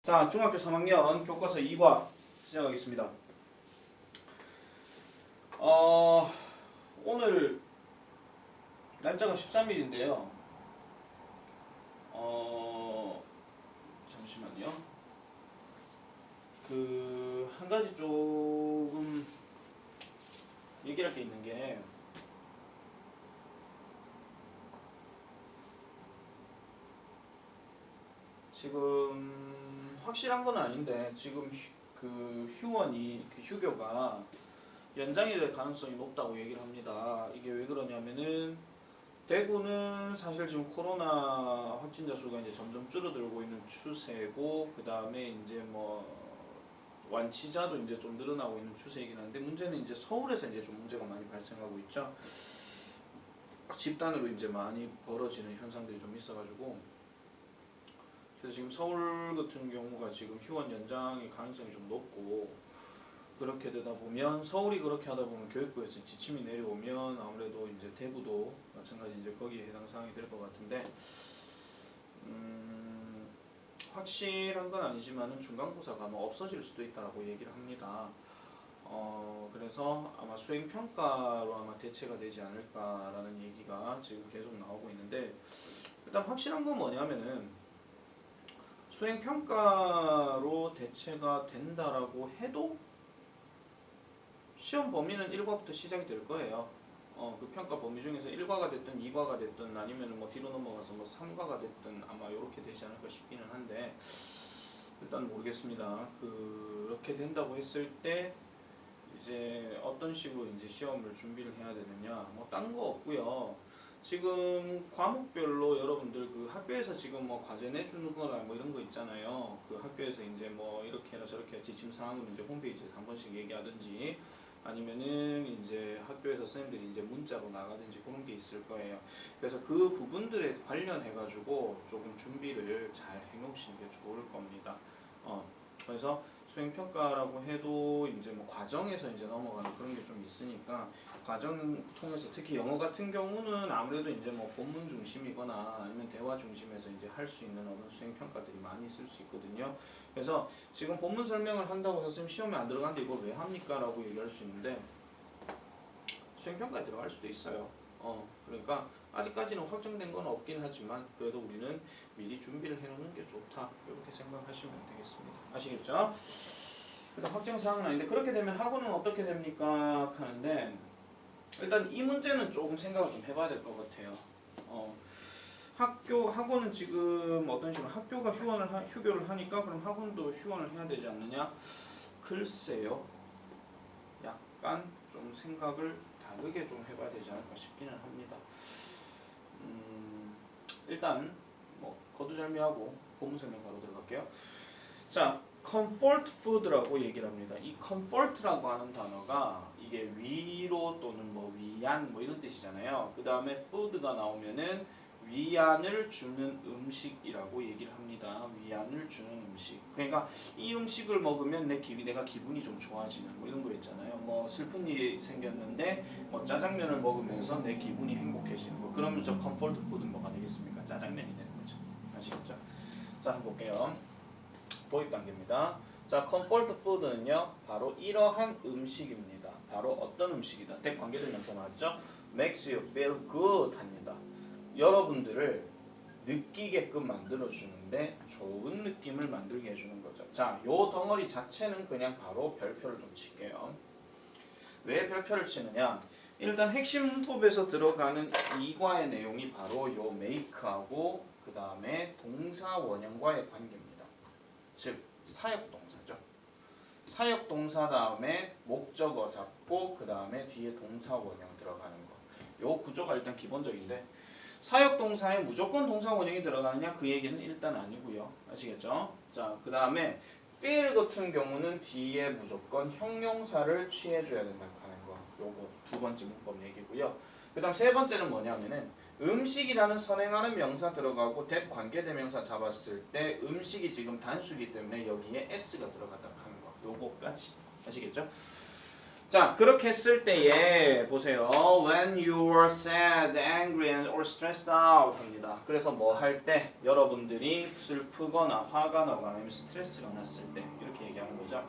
자, 중학교 3학년 교과서 2과 시작하겠습니다. 오늘 날짜가 13일인데요. 잠시만요. 한 가지 조금 얘기할 게 있는 게 지금 확실한 건 아닌데 지금 휴원이 휴교가 연장이 될 가능성이 높다고 얘기를 합니다. 이게 왜 그러냐면은 대구는 사실 지금 코로나 확진자 수가 이제 점점 줄어들고 있는 추세고, 그 다음에 이제 뭐 완치자도 이제 좀 늘어나고 있는 추세이긴 한데, 문제는 이제 서울에서 이제 좀 문제가 많이 발생하고 있죠. 집단으로 이제 많이 벌어지는 현상들이 좀 있어가지고, 그래서 지금 서울 같은 경우가 지금 휴원 연장의 가능성이 좀 높고, 그렇게 되다 보면 서울이 그렇게 하다 보면 교육부에서 지침이 내려오면 아무래도 이제 대구도 마찬가지 이제 거기에 해당 사항이 될 것 같은데, 확실한 건 아니지만은 중간고사가 아마 없어질 수도 있다라고 얘기를 합니다. 그래서 아마 수행평가로 아마 대체가 되지 않을까라는 얘기가 지금 계속 나오고 있는데, 일단 확실한 건 뭐냐면은 수행평가로 대체가 된다라고 해도 시험 범위는 1과부터 시작이 될 거예요. 그 평가 범위 중에서 1과가 됐든 2과가 됐든 아니면 뭐 뒤로 넘어가서 뭐 3과가 됐든 아마 이렇게 되지 않을까 싶기는 한데, 일단 모르겠습니다. 그렇게 된다고 했을 때 이제 어떤 식으로 이제 시험을 준비를 해야 되느냐, 뭐 딴 거 없고요. 지금 과목별로 여러분들 그 학교에서 지금 뭐 과제 내주는 거나 뭐 이런 거 있잖아요. 그 학교에서 이제 뭐 이렇게 해라 저렇게 지침 사항으로 이제 홈페이지에서 한 번씩 얘기하든지, 아니면은 이제 학교에서 선생님들이 이제 문자로 나가든지 그런 게 있을 거예요. 그래서 그 부분들에 관련해 가지고 조금 준비를 잘 해놓으시는 게 좋을 겁니다. 그래서 수행평가라고 해도 이제 뭐 과정에서 이제 넘어가는 그런 게 좀 있으니까, 과정 통해서 특히 영어 같은 경우는 아무래도 이제 뭐 본문 중심이거나 아니면 대화 중심에서 이제 할 수 있는 어느 수행평가들이 많이 있을 수 있거든요. 그래서 지금 본문 설명을 한다고 해서 선생님 시험에 안 들어갔는데 이걸 왜 합니까? 라고 얘기할 수 있는데, 수행평가에 들어갈 수도 있어요. 그러니까 아직까지는 확정된 건 없긴 하지만 그래도 우리는 미리 준비를 해놓는 게 좋다, 이렇게 생각하시면 되겠습니다. 아시겠죠? 일단 확정 사항은 아닌데, 그렇게 되면 학원은 어떻게 됩니까? 하는데, 일단 이 문제는 조금 생각을 좀 해봐야 될 것 같아요. 학원은 지금 어떤 식으로 학교가 휴교를 하니까 그럼 학원도 휴원을 해야 되지 않느냐? 글쎄요. 약간 좀 생각을 다르게 좀 해봐야 되지 않을까 싶기는 합니다. 일단 뭐 거두절미하고 본문 설명 바로 들어갈게요. 자, comfort food라고 얘기를 합니다. 이 comfort라고 하는 단어가 이게 위로 또는 뭐 위안 뭐 이런 뜻이잖아요. 그 다음에 food가 나오면은 위안을 주는 음식이라고 얘기를 합니다. 위안을 주는 음식. 그러니까 이 음식을 먹으면 내가 기분이 좀 좋아지는 뭐 이런 거 있잖아요. 뭐 슬픈 일이 생겼는데 뭐 짜장면을 먹으면서 내 기분이 행복해지는 거. 그러면 저 comfort food는 뭐가 되겠습니까? 짜장면이 되는 거죠. 아시겠죠? 자, 한번 볼게요. 도입 단계입니다. 자, comfort food는요, 바로 이러한 음식입니다. 바로 어떤 음식이다. 대관계대명사 나왔죠? makes you feel good 합니다. 여러분들을 느끼게끔 만들어주는데 좋은 느낌을 만들게 해주는 거죠. 자, 요 덩어리 자체는 그냥 바로 별표를 좀 칠게요. 왜 별표를 치느냐? 일단 핵심 문법에서 들어가는 이과의 내용이 바로 요 make하고 그 다음에 동사 원형과의 관계입니다. 즉 사역동사죠. 사역동사 다음에 목적어 잡고 그 다음에 뒤에 동사 원형 들어가는 거. 요 구조가 일단 기본적인데, 사역동사에 무조건 동사 원형이 들어가느냐 그 얘기는 일단 아니고요. 아시겠죠? 자, 그 다음에 feel 같은 경우는 뒤에 무조건 형용사를 취해줘야 된다 하는 거. 요거 두 번째 문법 얘기고요. 그 다음 세 번째는 뭐냐면은 음식이라는 선행하는 명사 들어가고 대관계대명사 잡았을 때 음식이 지금 단수이기 때문에 여기에 s가 들어갔다 하는 거. 요거까지 아시겠죠? 자, 그렇게 했을 때에 보세요. When you are sad, angry, or stressed out 합니다. 그래서 뭐 할 때 여러분들이 슬프거나 화가 나거나 아니면 스트레스가 났을 때 이렇게 얘기하는 거죠.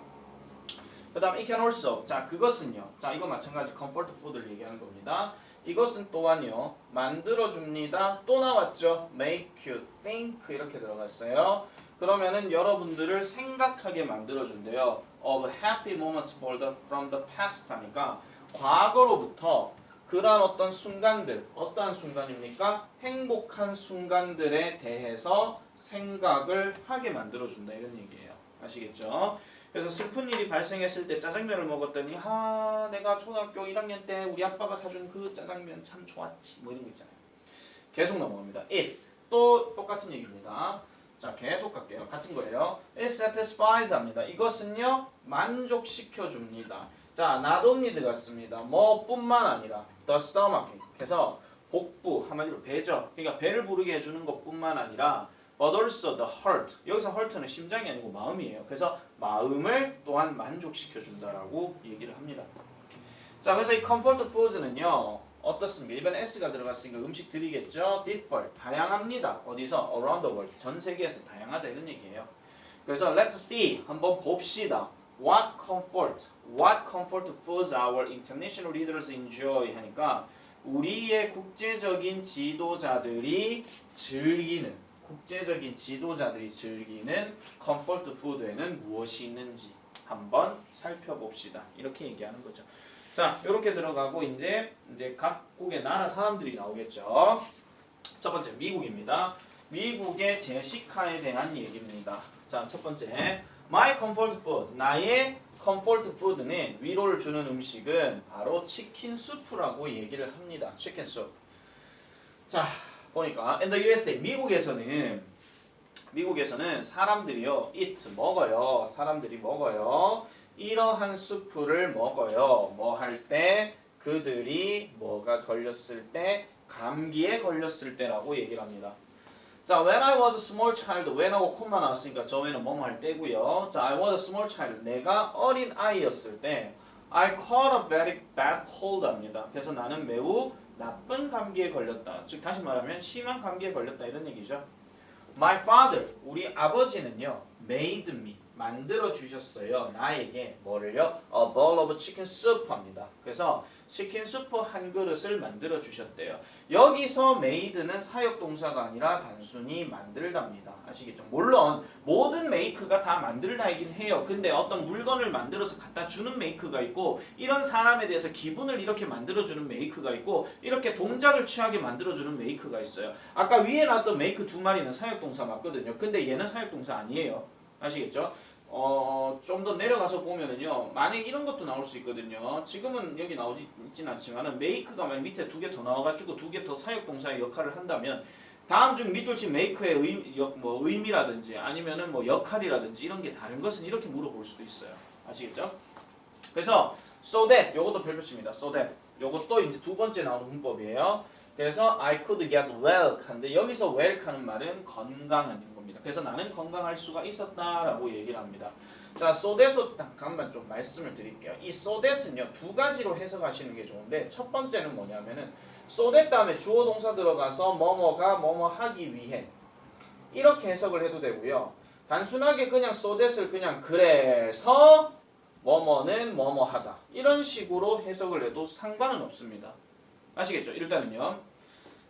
그 다음 it can also. 자, 그것은요. 자, 이거 마찬가지 comfort food를 얘기하는 겁니다. 이것은 또한요. 만들어줍니다. 또 나왔죠. make you think 이렇게 들어갔어요. 그러면은 여러분들을 생각하게 만들어준대요. of happy moments from the past 하니까 과거로부터 그러한 어떤 순간들, 어떠한 순간입니까? 행복한 순간들에 대해서 생각을 하게 만들어준다 이런 얘기예요. 아시겠죠? 그래서 슬픈 일이 발생했을 때 짜장면을 먹었더니 내가 초등학교 1학년 때 우리 아빠가 사준 그 짜장면 참 좋았지 뭐 이런 거 있잖아요. 계속 넘어갑니다. it 또 똑같은 얘기입니다. 자, 계속 갈게요. 같은 거예요. It satisfies 합니다. 이것은요, 만족시켜 줍니다. 자, not only 들어갔습니다. 뭐뿐만 아니라 the stomach. 그래서 복부, 한마디로 배죠. 그러니까 배를 부르게 해주는 것뿐만 아니라 but also the heart. 여기서 heart는 심장이 아니고 마음이에요. 그래서 마음을 또한 만족시켜 준다라고 얘기를 합니다. 자, 그래서 이 comfort foods는요. 어떻습니까? 이번에 S가 들어갔으니까 음식들이겠죠. differ, 다양합니다. 어디서? around the world, 전 세계에서 다양하다 이런 얘기예요. 그래서 let's see, 한번 봅시다. what comfort foods our international leaders enjoy 하니까 우리의 국제적인 지도자들이 즐기는 comfort food에는 무엇이 있는지 한번 살펴봅시다. 이렇게 얘기하는 거죠. 자, 이렇게 들어가고 이제 각국의 나라 사람들이 나오겠죠. 첫 번째 미국입니다. 미국의 제시카에 대한 얘기입니다. 자, 첫 번째 My comfort food, 나의 comfort food는 위로를 주는 음식은 바로 치킨 수프라고 얘기를 합니다. 치킨 수프. 자, 보니까 in the USA 미국에서는 사람들이요 사람들이 먹어요. 이러한 수프를 먹어요. 뭐 할 때? 그들이 뭐가 걸렸을 때? 감기에 걸렸을 때라고 얘기를 합니다. 자, when I was a small child, when하고 콤마 나왔으니까 저 when은 뭐뭐 할 때고요. 자, I was a small child, 내가 어린 아이였을 때 I caught a very bad cold 합니다. 그래서 나는 매우 나쁜 감기에 걸렸다. 즉 다시 말하면 심한 감기에 걸렸다 이런 얘기죠. My father, 우리 아버지는요 made me, 만들어 주셨어요. 나에게 뭐를요? A bowl of chicken soup 합니다. 그래서 치킨 수프 한 그릇을 만들어 주셨대요. 여기서 made는 사역동사가 아니라 단순히 만들답니다. 아시겠죠? 물론 모든 make가 다 만들다이긴 해요. 근데 어떤 물건을 만들어서 갖다 주는 make가 있고 이런 사람에 대해서 기분을 이렇게 만들어 주는 make가 있고 이렇게 동작을 취하게 만들어 주는 make가 있어요. 아까 위에 나왔던 make 두 마리는 사역동사 맞거든요. 근데 얘는 사역동사 아니에요. 아시겠죠? 좀 더 내려가서 보면은요, 만약 이런 것도 나올 수 있거든요. 지금은 여기 나오지 있진 않지만은 make가 만약 밑에 두 개 더 나와가지고 두 개 더 사역동사의 역할을 한다면 다음 중 밑줄 친 make의 의미라든지 아니면은 뭐 역할이라든지 이런 게 다른 것은 이렇게 물어볼 수도 있어요. 아시겠죠? 그래서 so that 요것도 별표치입니다. so that 요것도 이제 두 번째 나오는 문법이에요. 그래서 I could get well 하는데 여기서 well 하는 말은 건강한 겁니다. 그래서 나는 건강할 수가 있었다라고 얘기를 합니다. 자, so that도 잠깐만 좀 말씀을 드릴게요. 이 so that은요 두 가지로 해석하시는 게 좋은데 첫 번째는 뭐냐면은 so that 다음에 주어 동사 들어가서 뭐뭐가 뭐뭐 하기 위해 이렇게 해석을 해도 되고요. 단순하게 그냥 so that을 그냥 그래서 뭐뭐는 뭐뭐 하다 이런 식으로 해석을 해도 상관은 없습니다. 아시겠죠? 일단은요.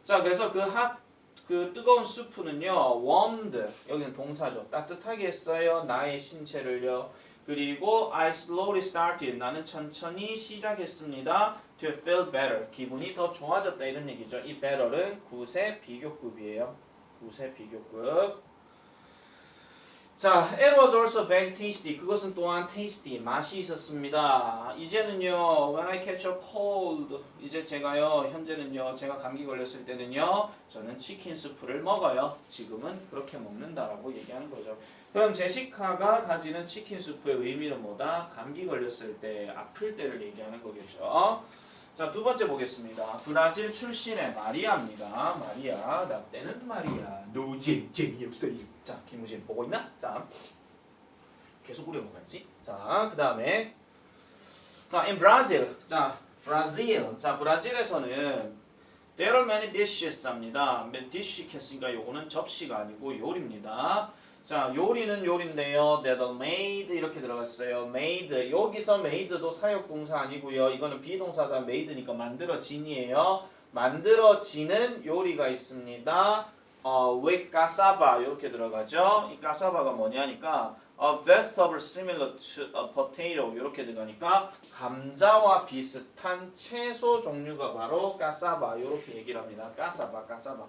자, 그래서 그 뜨거운 수프는요, warmed, 여기는 동사죠. 따뜻하게 했어요. 나의 신체를요. 그리고 I slowly started, 나는 천천히 시작했습니다. To feel better, 기분이 더 좋아졌다 이런 얘기죠. 이 better은 구세 비교급이에요. 구세 비교급. 자, it was also very tasty. 그것은 또한 tasty, 맛이 있었습니다. 이제는요, when I catch a cold, 이제 현재는요, 제가 감기 걸렸을 때는요, 저는 치킨 수프를 먹어요. 지금은 그렇게 먹는다라고 얘기하는 거죠. 그럼 제시카가 가지는 치킨 수프의 의미는 뭐다? 감기 걸렸을 때, 아플 때를 얘기하는 거겠죠. 자, 두 번째 보겠습니다. 브라질 출신의 마리아입니다. 마리아, 나 때는 마리아. 노잼 재미없어요. 자, 김우진 보고 있나? 자, 계속 우려먹어야지. 자, 그 다음에 자, in Brazil. 자, 브라질. 자, 브라질에서는 there are many dishes입니다. dish 했으니까 요거는 접시가 아니고 요리입니다. 자, 요리는 요리인데요. that are made 이렇게 들어갔어요. made. 여기서 made도 사역동사 아니고요. 이거는 비동사다. made니까 만들어진이에요. 만들어지는 요리가 있습니다. with cassava 이렇게 들어가죠. 이 cassava가 뭐냐니까 a vegetable similar to a potato 이렇게 들어가니까 감자와 비슷한 채소 종류가 바로 cassava 이렇게 얘기를 합니다. cassava.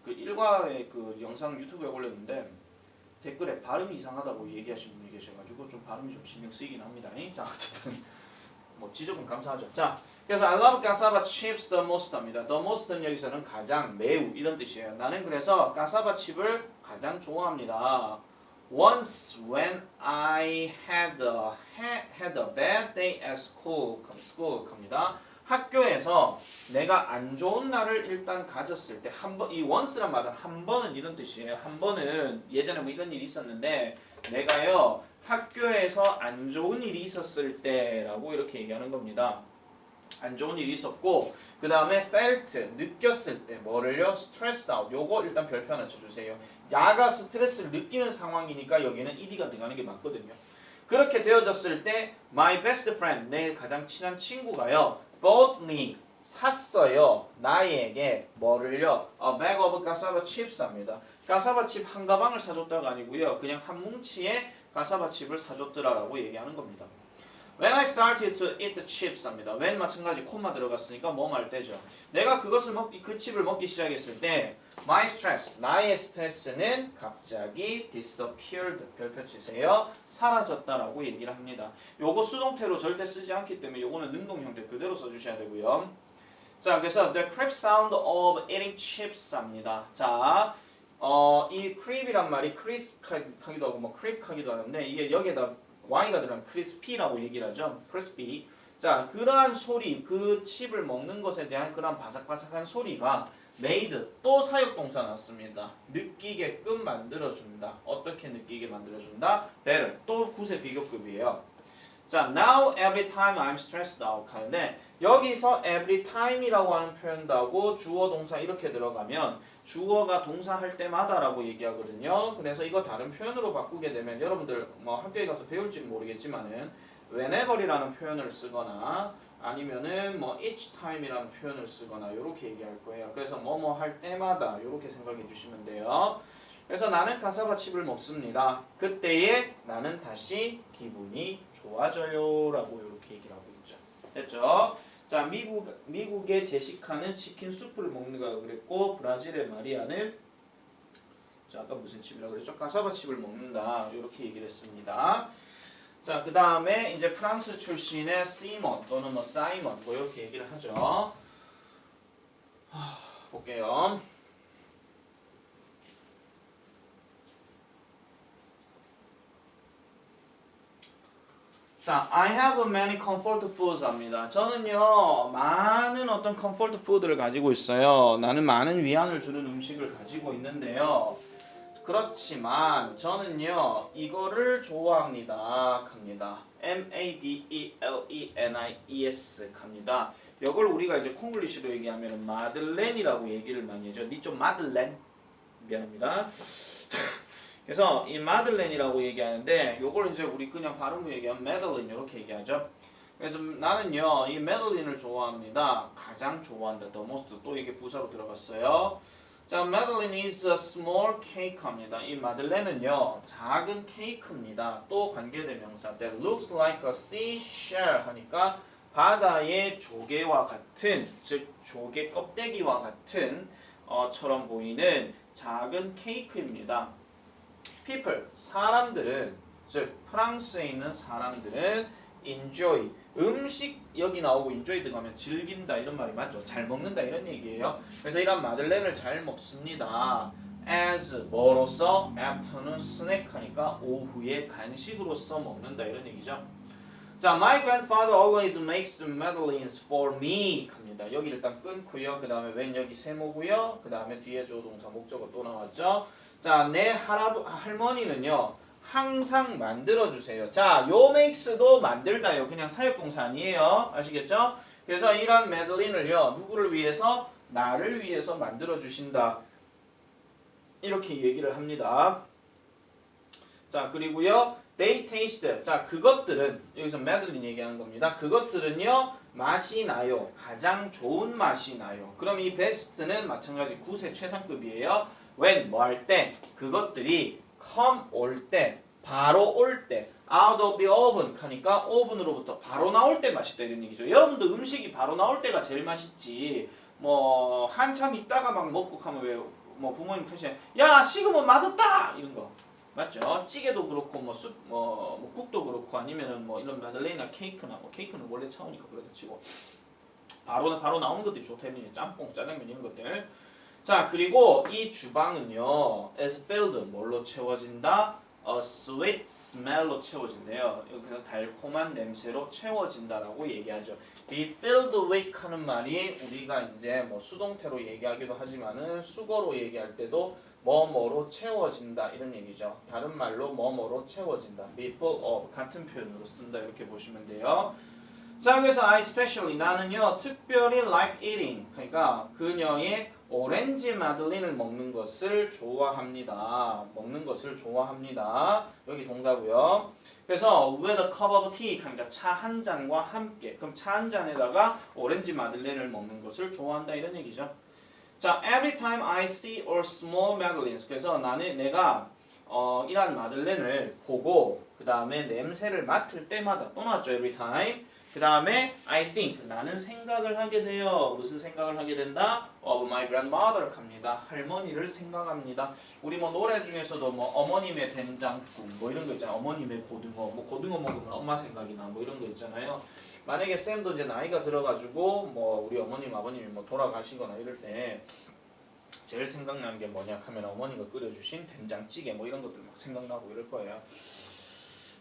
그 일과의 그 영상 유튜브에 올렸는데 댓글에 발음이 이상하다고 얘기하신 분이 계셔가지고 좀 발음이 좀 신경 쓰이긴 합니다. 자, 어쨌든 뭐 지적은 감사하죠. 자, 그래서 I love cassava chips the most 합니다. the most는 여기서는 가장, 매우 이런 뜻이에요. 나는 그래서 cassava 칩을 가장 좋아합니다. Once when I had a bad day at school 합니다. 학교에서 내가 안 좋은 날을 일단 가졌을 때 한 번, 이 once란 말은 한 번은 이런 뜻이에요. 한 번은 예전에 뭐 이런 일이 있었는데 내가요 학교에서 안 좋은 일이 있었을 때라고 이렇게 얘기하는 겁니다. 안 좋은 일이 있었고 그 다음에 felt 느꼈을 때 뭐를요? stressed out 요거 일단 별표 하나 쳐주세요. 야가 스트레스를 느끼는 상황이니까 여기는 ed가 들어가는 게 맞거든요. 그렇게 되어졌을 때 my best friend 내 가장 친한 친구가요 bought me 샀어요 나에게 뭐를요? a bag of cassava chips 합니다. cassava 칩 한 가방을 사줬다가 아니고요 그냥 한 뭉치의 cassava 칩을 사줬더라라고 얘기하는 겁니다. When I started to eat the chips 합니다. when 마찬가지 콤마 들어갔으니까 뭐 할 때죠. 내가 그 칩을 먹기 시작했을 때 my stress 나의 스트레스는 갑자기 disappeared 별표 치세요. 사라졌다라고 얘기를 합니다. 요거 수동태로 절대 쓰지 않기 때문에 요거는 능동 형태 그대로 써주셔야 되고요. 자, 그래서 the creep sound of eating chips 합니다. 자, 이 creep이란 말이 crisp 하기도 하고 뭐 creep 하기도 하는데 이게 여기에다 Y가 들어간 crispy라고 얘기를 하죠. crispy. 자, 그러한 소리, 그 칩을 먹는 것에 대한 그러한 바삭바삭한 소리가 made 또 사역동사 나왔습니다. 느끼게끔 만들어준다. 어떻게 느끼게 만들어준다? better 또 구세 비교급이에요. 자, now every time I'm stressed out 하는데 여기서 every time이라고 하는 표현도 하고 주어 동사 이렇게 들어가면 주어가 동사 할 때마다라고 얘기하거든요. 그래서 이거 다른 표현으로 바꾸게 되면 여러분들 뭐 학교에 가서 배울지 모르겠지만은 whenever이라는 표현을 쓰거나 아니면은 뭐 each time이라는 표현을 쓰거나 이렇게 얘기할 거예요. 그래서 뭐뭐 할 때마다 이렇게 생각해 주시면 돼요. 그래서 나는 cassava 칩을 먹습니다. 그때에 나는 다시 기분이 좋아져요 라고 이렇게 얘기를 하고 있죠. 됐죠? 자, 미국의 제시카는 치킨 수프를 먹는가 그랬고 브라질의 마리아는 자, 아까 무슨 칩이라고 그랬죠? cassava 칩을 먹는다 이렇게 얘기를 했습니다. 자, 그 다음에 이제 프랑스 출신의 시몬 또는 뭐 사이먼 뭐 이렇게 얘기를 하죠. 볼게요. 자, I have many comfort foods 합니다. 저는요, 많은 어떤 comfort food를 가지고 있어요. 나는 많은 위안을 주는 음식을 가지고 있는데요. 그렇지만 저는요, 이거를 좋아합니다. 갑니다. madelenies 갑니다. 이걸 우리가 이제 콩글리시로 얘기하면 마들렌이라고 얘기를 많이 하죠. 니 좀 마들렌? 미안합니다. 그래서 이 마들렌이라고 얘기하는데 요걸 이제 우리 그냥 발음으로 얘기하면 메들린 이렇게 얘기하죠. 그래서 나는요 이 메들린을 좋아합니다. 가장 좋아한다. the most 또 이게 부사로 들어갔어요. 자, Madeline is a small cake 합니다. 이 마들렌은요 작은 케이크입니다. 또 관계대명사 that looks like a seashell 하니까 바다의 조개와 같은 즉 조개 껍데기와 같은 처럼 보이는 작은 케이크입니다. people 사람들은 즉 프랑스에 있는 사람들은 enjoy 음식 여기 나오고 enjoy 들어가면 즐긴다 이런 말이 맞죠. 잘 먹는다 이런 얘기예요. 그래서 이런 마들렌을 잘 먹습니다. as 뭐로서 afternoon snack 하니까 오후에 간식으로서 먹는다 이런 얘기죠. 자, my grandfather always makes madeleines for me 합니다. 여기 일단 끊고요. 그 다음에 when 여기 세모고요. 그 다음에 뒤에 주어동사 목적어 또 나왔죠. 자, 내 할머니는요 항상 만들어주세요. 자, 요 makes도 만들다요. 그냥 사역동사 아니에요. 아시겠죠? 그래서 이런 메들린을요. 누구를 위해서? 나를 위해서 만들어주신다. 이렇게 얘기를 합니다. 자, 그리고요. They taste. 자, 그것들은 여기서 메들린 얘기하는 겁니다. 그것들은요. 맛이 나요. 가장 좋은 맛이 나요. 그럼 이 best는 마찬가지 굿의 최상급이에요. when 뭐 할 때? 그것들이 come 올 때, 바로 올 때, out of the oven 하니까 오븐으로부터 바로 나올 때 맛있다 이런 얘기죠. 여러분도 음식이 바로 나올 때가 제일 맛있지. 뭐 한참 있다가 막 먹고 하면 왜 뭐 부모님 하시면 야 식으면 맛없다 이런 거 맞죠? 찌개도 그렇고 뭐 국도 그렇고 아니면은 뭐 이런 마들렌이나 케이크나 뭐 케이크는 원래 차오니까 그렇다 치고 바로 나오는 것들이 좋다 이런 짬뽕, 짜장면 이런 것들. 자, 그리고 이 주방은요, is filled 뭘로 채워진다? A sweet smell로 채워진대요. 여기서 달콤한 냄새로 채워진다라고 얘기하죠. be filled with 하는 말이 우리가 이제 뭐 수동태로 얘기하기도 하지만은 수거로 얘기할 때도 뭐뭐로 채워진다 이런 얘기죠. 다른 말로 뭐뭐로 채워진다. be full of 같은 표현으로 쓴다 이렇게 보시면 돼요. 자, 그래서 I especially 나는요 특별히 like eating 그러니까 그녀의 오렌지 마들린을 먹는 것을 좋아합니다. 먹는 것을 좋아합니다. 여기 동사고요. 그래서 with a cup of tea 그러니까 차 한 잔과 함께 그럼 차 한 잔에다가 오렌지 마들린을 먹는 것을 좋아한다 이런 얘기죠. 자, every time I see or small madeleines 그래서 내가 이런 마들렌을 보고 그 다음에 냄새를 맡을 때마다 또 나왔죠 every time. 그 다음에 I think 나는 생각을 하게 돼요. 무슨 생각을 하게 된다? Of my grandmother 합니다. 할머니를 생각합니다. 우리 뭐 노래 중에서도 뭐 어머님의 된장국 뭐 이런 거 있잖아요. 어머님의 고등어 뭐 고등어 먹으면 엄마 생각이 나 뭐 이런 거 있잖아요. 만약에 쌤도 이제 나이가 들어가지고 뭐 우리 어머님 아버님이 뭐 돌아가시거나 이럴 때 제일 생각나는 게 뭐냐 하면 어머니가 끓여주신 된장찌개 뭐 이런 것들 막 생각나고 이럴 거예요.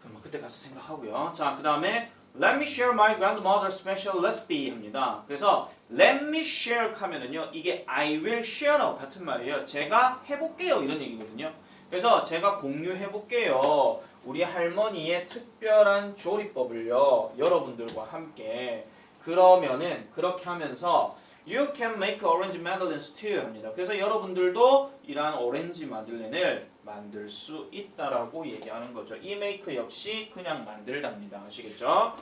그럼 그때 가서 생각하고요. 자, 그 다음에 Let me share my grandmother's special recipe 합니다. 그래서 let me share 하면은요 이게 I will share하고 같은 말이에요. 제가 해볼게요 이런 얘기거든요. 그래서 제가 공유해볼게요. 우리 할머니의 특별한 조리법을요 여러분들과 함께 그러면은 그렇게 하면서 You can make orange madeleines too 합니다. 그래서 여러분들도 이러한 오렌지 마들렌을 만들 수 있다라고 얘기하는 거죠. 이 make 역시 그냥 만들답니다. 아시겠죠?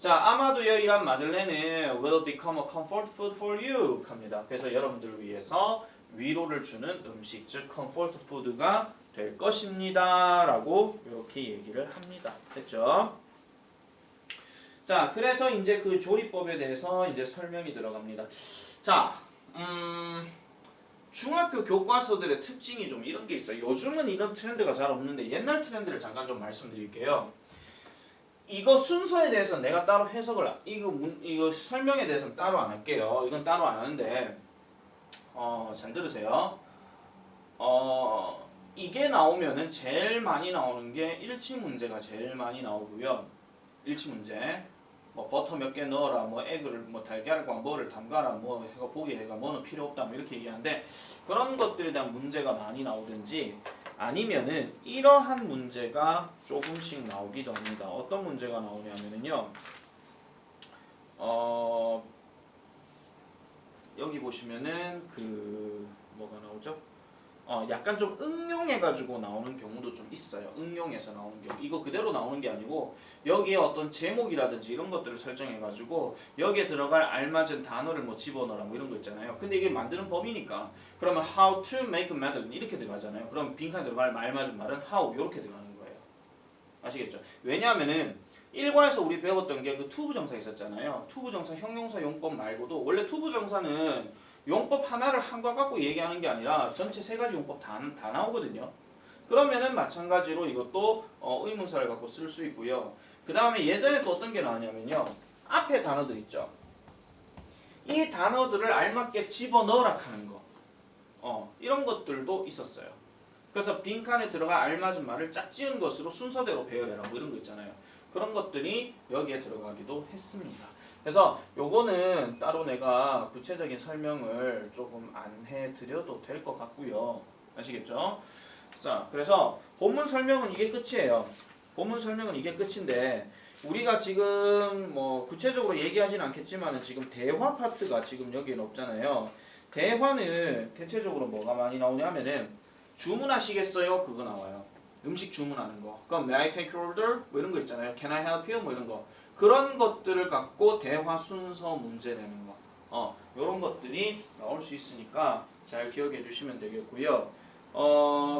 자, 아마도요 이런 마들렌은 will become a comfort food for you 합니다. 그래서 여러분들을 위해서 위로를 주는 음식, 즉 comfort food가 될 것입니다라고 이렇게 얘기를 합니다. 됐죠? 자, 그래서 이제 그 조리법에 대해서 이제 설명이 들어갑니다. 자, 중학교 교과서들의 특징이 좀 이런 게 있어요. 요즘은 이런 트렌드가 잘 없는데 옛날 트렌드를 잠깐 좀 말씀드릴게요. 이거 순서에 대해서 내가 따로 해석을 이거 설명에 대해서는 따로 안 할게요. 이건 따로 안 하는데 잘 들으세요. 이게 나오면은 제일 많이 나오는 게 일치 문제가 제일 많이 나오고요. 일치 문제. 뭐 버터 몇 개 넣어라, 뭐 에그를 뭐 달걀과 뭐를 담가라, 뭐 해가 보기 해가 뭐는 필요 없다, 뭐 이렇게 얘기하는데 그런 것들에 대한 문제가 많이 나오든지 아니면은 이러한 문제가 조금씩 나오기도 합니다. 어떤 문제가 나오냐면은요, 여기 보시면은 그 뭐가 나오죠? 약간 좀 응용해가지고 나오는 경우도 좀 있어요. 응용해서 나오는 경우. 이거 그대로 나오는 게 아니고 여기에 어떤 제목이라든지 이런 것들을 설정해가지고 여기에 들어갈 알맞은 단어를 뭐 집어넣어라 뭐 이런 거 있잖아요. 근데 이게 만드는 법이니까 그러면 how to make madeleine 이렇게 들어가잖아요. 그럼 빈칸에 들어갈 알맞은 말은 how 이렇게 들어가는 거예요. 아시겠죠? 왜냐하면은 1과에서 우리 배웠던 게 그 투부정사 있었잖아요. 투부정사 형용사 용법 말고도 원래 투부정사는 용법 하나를 한과 갖고 얘기하는 게 아니라 전체 세 가지 용법 다 나오거든요. 그러면은 마찬가지로 이것도 의문사를 갖고 쓸 수 있고요. 그 다음에 예전에 또 어떤 게 나왔냐면요. 앞에 단어들 있죠. 이 단어들을 알맞게 집어넣으라 하는 거. 이런 것들도 있었어요. 그래서 빈칸에 들어가 알맞은 말을 짝 지은 것으로 순서대로 배열해라 뭐 이런 거 있잖아요. 그런 것들이 여기에 들어가기도 했습니다. 그래서 요거는 따로 내가 구체적인 설명을 조금 안 해드려도 될 것 같고요. 아시겠죠? 자, 그래서 본문 설명은 이게 끝이에요. 본문 설명은 이게 끝인데 우리가 지금 뭐 구체적으로 얘기하진 않겠지만은 지금 대화 파트가 지금 여기는 없잖아요. 대화는 대체적으로 뭐가 많이 나오냐면은 주문하시겠어요? 그거 나와요. 음식 주문하는 거. 그럼 May I take your order? 뭐 이런 거 있잖아요. Can I help you? 뭐 이런 거. 그런 것들을 갖고 대화 순서 문제 내는 거. 요런 것들이 나올 수 있으니까 잘 기억해 주시면 되겠고요.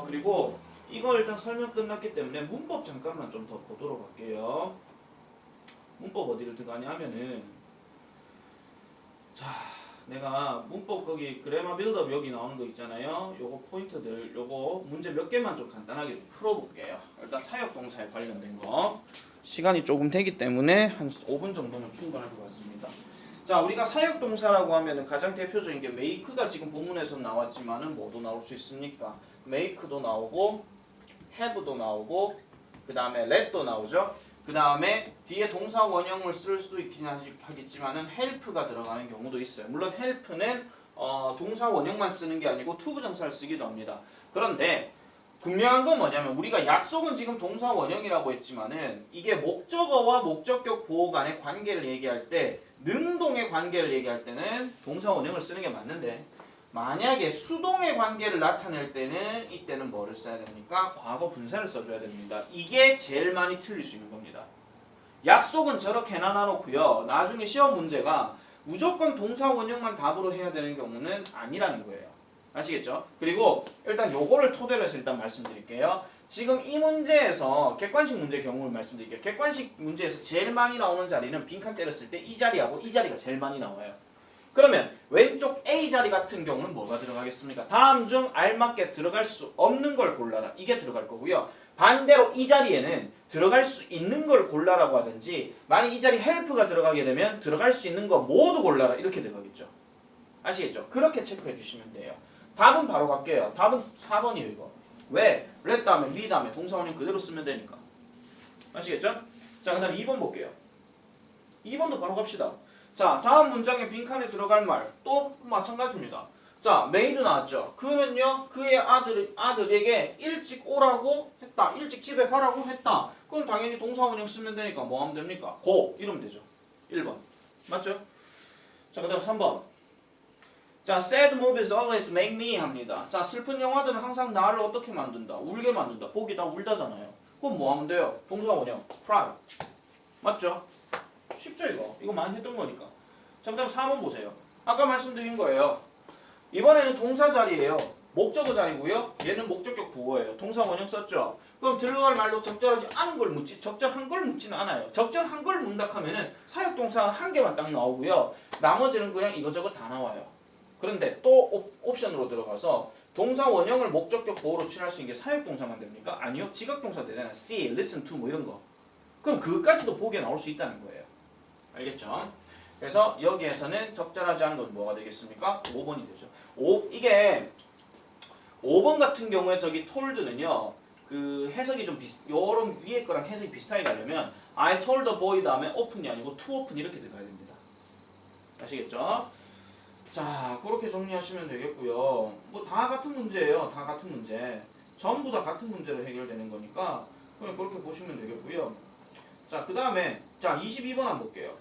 그리고 이거 일단 설명 끝났기 때문에 문법 잠깐만 좀 더 보도록 할게요. 문법 어디를 들어가냐 하면은 자, 내가 문법 거기 그래머 빌드업 여기 나오는 거 있잖아요. 요거 포인트들 요거 문제 몇 개만 좀 간단하게 좀 풀어볼게요. 일단 사역동사에 관련된 거 시간이 조금 되기 때문에 한 5분 정도면 충분할 것 같습니다. 자, 우리가 사역동사라고 하면은 가장 대표적인 게 make가 지금 본문에서 나왔지만은 뭐도 나올 수 있습니까? make도 나오고 have도 나오고 그 다음에 let도 나오죠. 그 다음에 뒤에 동사 원형을 쓸 수도 있긴 하겠지만은 help가 들어가는 경우도 있어요. 물론 help는 동사 원형만 쓰는 게 아니고 투부정사를 쓰기도 합니다. 그런데 분명한 건 뭐냐면 우리가 약속은 지금 동사 원형이라고 했지만은 이게 목적어와 목적격 보호 간의 관계를 얘기할 때 능동의 관계를 얘기할 때는 동사 원형을 쓰는 게 맞는데 만약에 수동의 관계를 나타낼 때는 이때는 뭐를 써야 됩니까? 과거 분사를 써줘야 됩니다. 이게 제일 많이 틀릴 수 있는 겁니다. 약속은 저렇게 나눠놓고요. 나중에 시험 문제가 무조건 동사 원형만 답으로 해야 되는 경우는 아니라는 거예요. 아시겠죠? 그리고 일단 요거를 토대로 해서 일단 말씀드릴게요. 지금 이 문제에서 객관식 문제 경우를 말씀드릴게요. 객관식 문제에서 제일 많이 나오는 자리는 빈칸 때렸을 때 이 자리하고 이 자리가 제일 많이 나와요. 그러면 왼쪽 A 자리 같은 경우는 뭐가 들어가겠습니까? 다음 중 알맞게 들어갈 수 없는 걸 골라라. 이게 들어갈 거고요. 반대로 이 자리에는 들어갈 수 있는 걸 골라라고 하든지 만약 이 자리 help가 들어가게 되면 들어갈 수 있는 거 모두 골라라. 이렇게 들어가겠죠. 아시겠죠? 그렇게 체크해 주시면 돼요. 답은 바로 갈게요. 답은 4번이에요. 이거. 왜? let 다음에 me 다음에 동사 원형 그대로 쓰면 되니까. 아시겠죠? 자, 그 다음에 2번 볼게요. 2번도 바로 갑시다. 자, 다음 문장에 빈칸에 들어갈 말 또 마찬가지입니다. 자, 메이드 나왔죠. 그는요 그의 아들에게 일찍 오라고 했다. 일찍 집에 가라고 했다. 그럼 당연히 동사 원형 쓰면 되니까 뭐 하면 됩니까? go 이러면 되죠. 1번 맞죠? 자, 그 다음 3번. 자, sad movies always make me 합니다. 자, 슬픈 영화들은 항상 나를 어떻게 만든다? 울게 만든다. 보기 다 울다잖아요. 그럼 뭐 하면 돼요? 동사 원형 cry 맞죠? 쉽죠 이거? 이거 많이 했던 거니까. 자, 그 다음 4번 보세요. 아까 말씀드린 거예요. 이번에는 동사 자리예요. 목적어 자리고요. 얘는 목적격 보어예요. 동사 원형 썼죠? 그럼 들어갈 말로 적절하지 않은 걸 묻지 적절한 걸 묻지는 않아요. 적절한 걸 묻는다 하면은 사역동사 한 개만 딱 나오고요. 나머지는 그냥 이거저거 다 나와요. 그런데 또 옵션으로 들어가서 동사 원형을 목적격 보어로 칠할 수 있는 게 사역동사만 됩니까? 아니요. 지각동사 되잖아요. see, listen to 뭐 이런 거. 그럼 그것까지도 보기에 나올 수 있다는 거예요. 알겠죠? 그래서 여기에서는 적절하지 않은 건 뭐가 되겠습니까? 5번이 되죠. 이게 5번 같은 경우에 저기 told는요. 그 해석이 좀 요런 위에 거랑 해석이 비슷하게 가려면 I told the boy 다음에 open이 아니고 to open 이렇게 들어가야 됩니다. 아시겠죠? 자, 그렇게 정리하시면 되겠고요. 뭐 다 같은 문제예요. 다 같은 문제. 전부 다 같은 문제로 해결되는 거니까 그냥 그렇게 보시면 되겠고요. 자, 그 다음에 자 22번 한번 볼게요.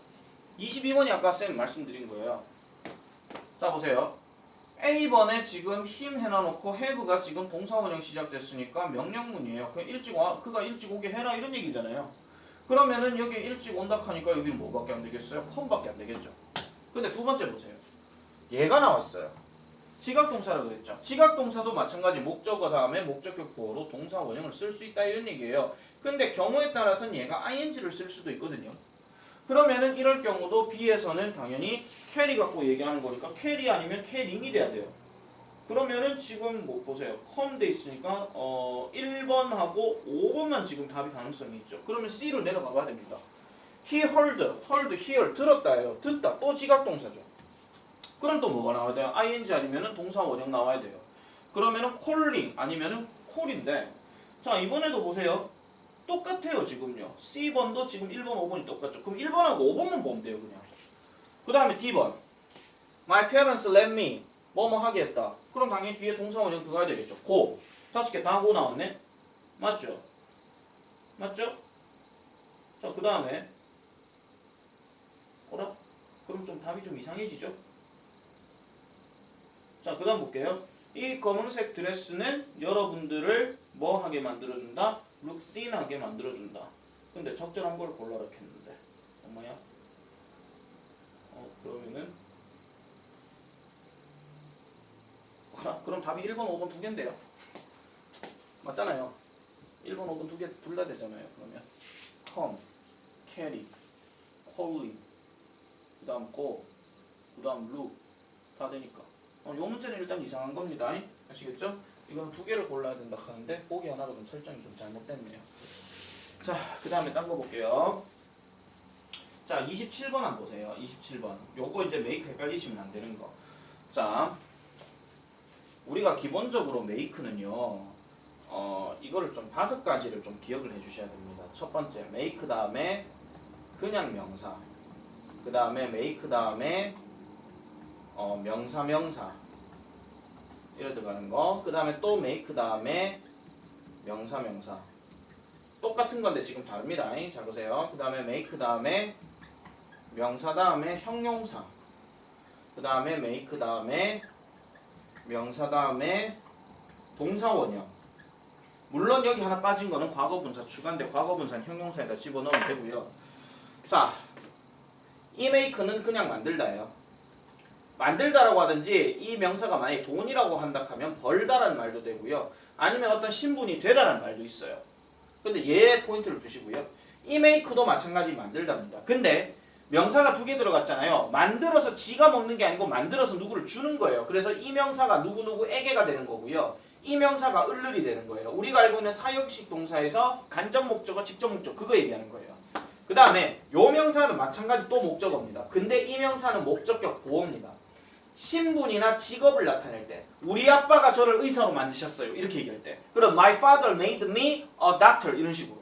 22번이 아까 쌤 말씀드린 거예요. 자, 보세요. A번에 지금 him 해놔놓고 have가 지금 동사원형 시작됐으니까 명령문이에요. 그가 일찍 오게 해라 이런 얘기잖아요. 그러면은 여기 일찍 온다 하니까 여기는 뭐밖에 안 되겠어요? 컴밖에 안 되겠죠. 근데 두 번째 보세요. 얘가 나왔어요. 지각동사라고 했죠. 지각동사도 마찬가지 목적어 다음에 목적격 보어로 동사 원형을 쓸 수 있다 이런 얘기예요. 근데 경우에 따라서는 얘가 ing를 쓸 수도 있거든요. 그러면은 이럴 경우도 B에서는 당연히 캐리 갖고 얘기하는 거니까 캐리 아니면 캐링이 돼야 돼요. 그러면은 지금 뭐 보세요. come 돼 있으니까 1번하고 5번만 지금 답이 가능성이 있죠. 그러면 C로 내려가 봐야 됩니다. He heard, hear 들었다예요. 듣다 또 지각동사죠. 그럼 또 뭐가 나와야 돼요? ing 아니면은 동사 원형 나와야 돼요. 그러면은 calling 아니면은 call인데 자, 이번에도 보세요. 똑같아요 지금요. C번도 지금 1번, 5번이 똑같죠. 그럼 1번하고 5번만 보면 돼요 그냥. 그 다음에 D번. My parents let me 뭐뭐 하게 했다. 그럼 당연히 뒤에 동사 원형 들어가야 되겠죠. go. 5개 다 하고 나왔네? 맞죠? 맞죠? 자, 그 다음에 어라? 그럼 좀 답이 좀 이상해지죠? 자, 그 다음 볼게요. 이 검은색 드레스는 여러분들을 뭐 하게 만들어준다? look thin하게 만들어준다. 근데 적절한 걸 골라라 했는데 엄마야? 그러면은 그럼 답이 1번, 5번 두 개인데요. 맞잖아요. 1번, 5번 두 개 둘 다 되잖아요. 그러면 come, carry, calling, 그 다음 go, 그 다음 look 다 되니까 요 문제는 일단 이상한 겁니다. 아시겠죠? 이건 두 개를 골라야 된다 하는데 보기 하나가 좀 설정이 좀 잘못됐네요. 자, 그 다음에 딴 거 볼게요. 자, 27번 한번 보세요. 27번. 요거 이제 메이크 헷갈리시면 안 되는 거. 자, 우리가 기본적으로 메이크는요, 이거를 좀 5가지를 좀 기억을 해주셔야 됩니다. 첫 번째, 메이크 다음에 그냥 명사. 그 다음에 메이크 다음에 명사 이래 들어가는 거. 그 다음에 또 메이크 다음에 명사 똑같은 건데 지금 다릅니다. 잘 보세요. 그 다음에 메이크 다음에 명사 다음에 형용사. 그 다음에 메이크 다음에 명사 다음에 동사 원형. 물론 여기 하나 빠진 거는 과거분사 추가인데 과거분사는 형용사에다 집어넣으면 되고요. 자, 이 메이크는 그냥 만들다예요. 만들다라고 하든지 이 명사가 만약에 돈이라고 한다 하면 벌다라는 말도 되고요. 아니면 어떤 신분이 되다라는 말도 있어요. 근데 얘에 포인트를 두시고요. 이 메이크도 마찬가지 만들답니다. 근데 명사가 두 개 들어갔잖아요. 만들어서 지가 먹는 게 아니고 만들어서 누구를 주는 거예요. 그래서 이 명사가 누구누구에게가 되는 거고요. 이 명사가 을을이 되는 거예요. 우리가 알고 있는 사역식 동사에서 간접 목적어, 직접 목적 그거 얘기하는 거예요. 그 다음에 요 명사는 마찬가지 또 목적어입니다. 근데 이 명사는 목적격 보호입니다. 신분이나 직업을 나타낼 때 우리 아빠가 저를 의사로 만드셨어요. 이렇게 얘기할 때 그럼 my father made me a doctor 이런 식으로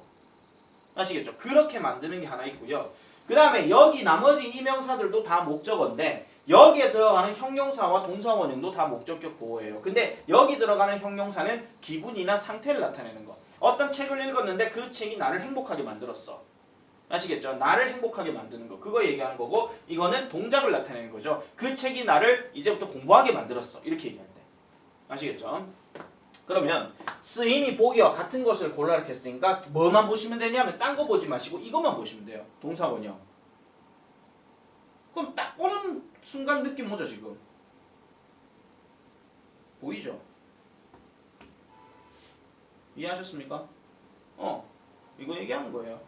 아시겠죠? 그렇게 만드는 게 하나 있고요. 그 다음에 여기 나머지 이 명사들도 다 목적어인데 여기에 들어가는 형용사와 동사 원형도 다 목적격 보호예요. 근데 여기 들어가는 형용사는 기분이나 상태를 나타내는 거. 어떤 책을 읽었는데 그 책이 나를 행복하게 만들었어. 아시겠죠? 나를 행복하게 만드는 거. 그거 얘기하는 거고 이거는 동작을 나타내는 거죠. 그 책이 나를 이제부터 공부하게 만들었어. 이렇게 얘기할 때. 아시겠죠? 그러면 쓰임이 보기와 같은 것을 골라 이렇게 했으니까 뭐만 보시면 되냐면 딴 거 보지 마시고 이것만 보시면 돼요. 동사 원형. 그럼 딱 보는 순간 느낌 오죠 지금? 보이죠? 이해하셨습니까? 이거 얘기하는 거예요.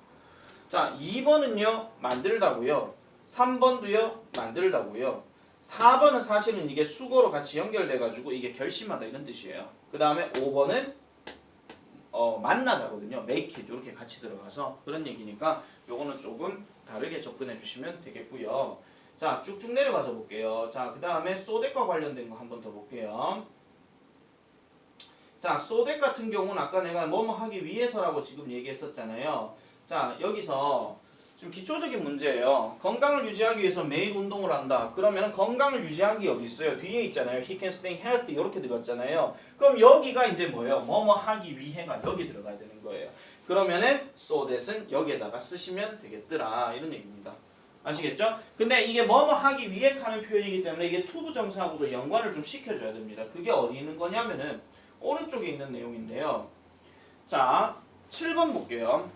자, 2번은요 만들다고요. 3번도요 만들다고요. 4번은 사실은 이게 수거로 같이 연결돼가지고 이게 결심하다 이런 뜻이에요. 그 다음에 5번은 만나다거든요. make it 이렇게 같이 들어가서 그런 얘기니까 요거는 조금 다르게 접근해 주시면 되겠고요. 자, 쭉쭉 내려가서 볼게요. 자, 그 다음에 소댓과 관련된 거 한 번 더 볼게요. 자, 소댓 같은 경우는 아까 내가 뭐뭐 하기 위해서라고 지금 얘기했었잖아요. 자, 여기서 좀 기초적인 문제예요. 건강을 유지하기 위해서 매일 운동을 한다. 그러면 건강을 유지하기 여기 있어요. 뒤에 있잖아요. He can stay healthy 이렇게 들어갔잖아요. 그럼 여기가 이제 뭐예요? 뭐뭐 하기 위해가 여기 들어가야 되는 거예요. 그러면은 so that은 여기에다가 쓰시면 되겠더라 이런 얘기입니다. 아시겠죠? 근데 이게 뭐뭐 하기 위해 하는 표현이기 때문에 이게 to 부정사하고도 연관을 좀 시켜줘야 됩니다. 그게 어디 있는 거냐면은 오른쪽에 있는 내용인데요. 자, 7번 볼게요.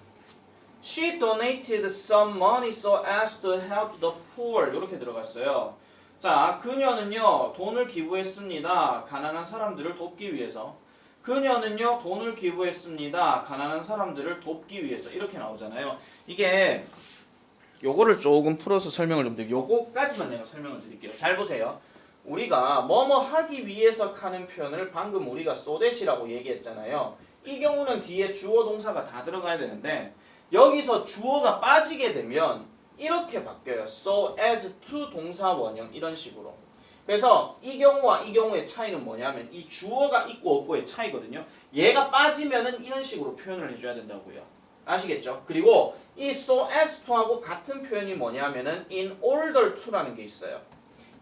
She donated some money so as to help the poor. 이렇게 들어갔어요. 자, 그녀는요 돈을 기부했습니다. 가난한 사람들을 돕기 위해서. 그녀는요 돈을 기부했습니다. 가난한 사람들을 돕기 위해서. 이렇게 나오잖아요. 이게 요거를 조금 풀어서 설명을 좀 드릴게요. 요거까지만 내가 설명을 드릴게요. 잘 보세요. 우리가 뭐뭐 하기 위해서 하는 표현을 방금 우리가 so that이라고 얘기했잖아요. 이 경우는 뒤에 주어 동사가 다 들어가야 되는데 여기서 주어가 빠지게 되면 이렇게 바뀌어요. so as to 동사 원형 이런 식으로. 그래서 이 경우와 이 경우의 차이는 뭐냐면 이 주어가 있고 없고의 차이거든요. 얘가 빠지면은 이런 식으로 표현을 해줘야 된다고요. 아시겠죠? 그리고 이 so as to하고 같은 표현이 뭐냐면은 in order to라는 게 있어요.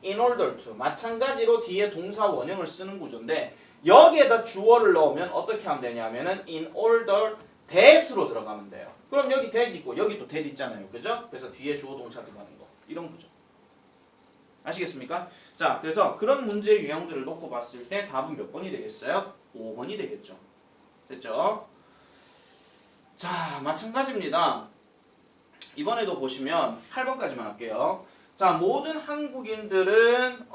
in order to. 마찬가지로 뒤에 동사 원형을 쓰는 구조인데 여기에다 주어를 넣으면 어떻게 하면 되냐면은 in order that으로 들어가면 돼요. 그럼 여기 that 있고 여기도 that 있잖아요. 그죠? 그래서 뒤에 주어 동사 들어가는 거. 이런 거죠. 아시겠습니까? 자, 그래서 그런 문제 유형들을 놓고 봤을 때 답은 몇 번이 되겠어요? 5번이 되겠죠. 됐죠? 자, 마찬가지입니다. 이번에도 보시면 8번까지만 할게요. 자, 모든 한국인들은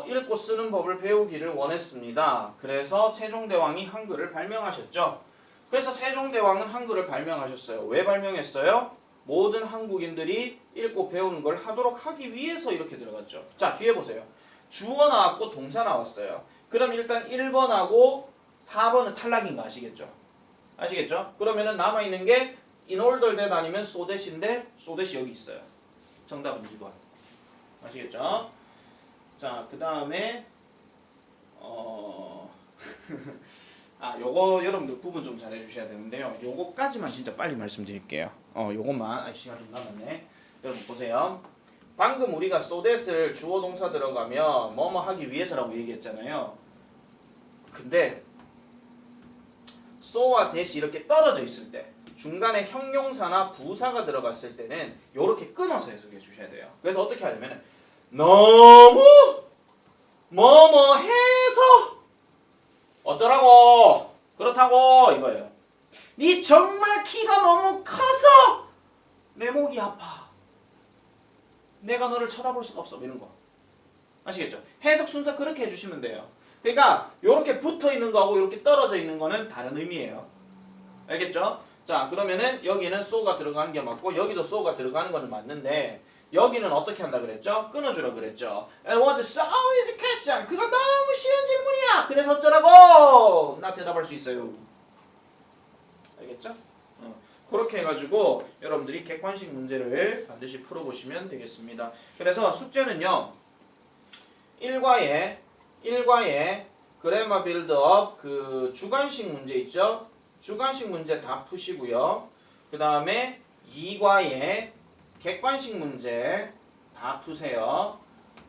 읽고 쓰는 법을 배우기를 원했습니다. 그래서 세종대왕이 한글을 발명하셨죠. 그래서 세종대왕은 한글을 발명하셨어요. 왜 발명했어요? 모든 한국인들이 읽고 배우는 걸 하도록 하기 위해서 이렇게 들어갔죠. 자, 뒤에 보세요. 주어 나왔고 동사 나왔어요. 그럼 일단 1번하고 4번은 탈락인 거 아시겠죠? 아시겠죠? 그러면은 남아있는 게 in order that 아니면 so that인데 so that이 여기 있어요. 정답은 2번. 아시겠죠? 자, 그 다음에 요거 여러분들 구분 좀 잘 해주셔야 되는데요. 요거까지만 진짜 빨리 말씀드릴게요. 요것만 시간 좀 남았네. 여러분 보세요. 방금 우리가 so that을 주어 동사 들어가면 뭐뭐 하기 위해서라고 얘기했잖아요. 근데 so와 that이 이렇게 떨어져 있을 때 중간에 형용사나 부사가 들어갔을 때는 이렇게 끊어서 해석해 주셔야 돼요. 그래서 어떻게 하냐면 너무 뭐뭐 해서 어쩌라고 그렇다고 이거예요. 니 정말 키가 너무 커서 내 목이 아파. 내가 너를 쳐다볼 수가 없어. 이런 거. 아시겠죠? 해석 순서 그렇게 해주시면 돼요. 그러니까 이렇게 붙어 있는 거하고 이렇게 떨어져 있는 거는 다른 의미예요. 알겠죠? 자, 그러면은 여기는 so가 들어가는 게 맞고 여기도 so가 들어가는 거는 맞는데 여기는 어떻게 한다 그랬죠? 끊어주라 그랬죠. It was so easy question. 그건 너무 쉬운 질문이야. 그래서 어쩌라고? 나 대답할 수 있어요. 알겠죠? 그렇게 해가지고 여러분들이 객관식 문제를 반드시 풀어보시면 되겠습니다. 그래서 숙제는요. 1과에 그래마 빌드업 그 주관식 문제 있죠? 주관식 문제 다 푸시고요. 그 다음에 2과에 객관식 문제 다 푸세요.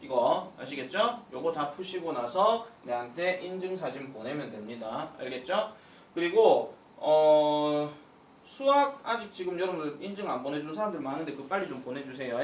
이거 아시겠죠? 요거 다 푸시고 나서 내한테 인증사진 보내면 됩니다. 알겠죠? 그리고 수학 아직 지금 여러분들 인증 안 보내준 사람들 많은데 그거 빨리 좀 보내주세요.